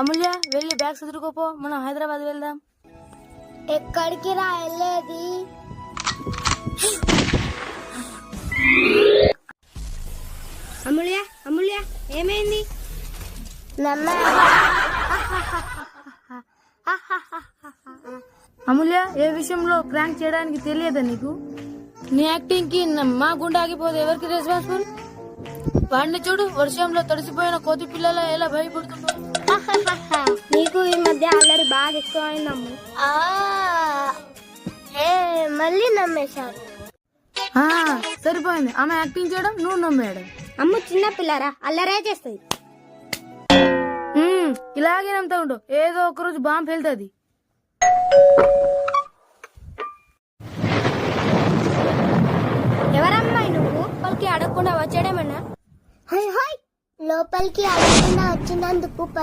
అమూల్య వెళ్ళి బ్యాగ్ చదువుకోపో, మనం హైదరాబాద్ వెళ్దాం. ఎక్కడికి రా వెళ్ళేది? అమూల్య అమూల్య ఏమైంది? అమూల్య ఏ విషయంలో ప్రాంక్ చేయడానికి తెలియదా నీకు? నీ యాక్టింగ్ కి మా గుండె ఆగిపోతే ఎవరికి రెస్పాన్సిబుల్? వాడిని చూడు, వర్షంలో తడిసిపోయిన కోతి పిల్లల ఎలా భయపడుతుందో. నీకు ఈ మధ్య అల్లరి బాగా ఎక్కువైందమ్ము. మళ్ళీ నమ్మేశారు. సరిపోయింది, ఆమె యాక్టింగ్ చేయడం, నువ్వు నమ్మేయడం. అమ్ము చిన్న పిల్లరా, అల్లరే చేస్తుంది. ఇలాగే నమ్ముతా ఉండు, ఏదో ఒక రోజు బాంబు వెళ్తుంది. ఎవరమ్మాయి నువ్వు? వాళ్ళకి అడగకుండా వచ్చాడేమన్నా? లోపలికి అడగకుండా వచ్చినందుకు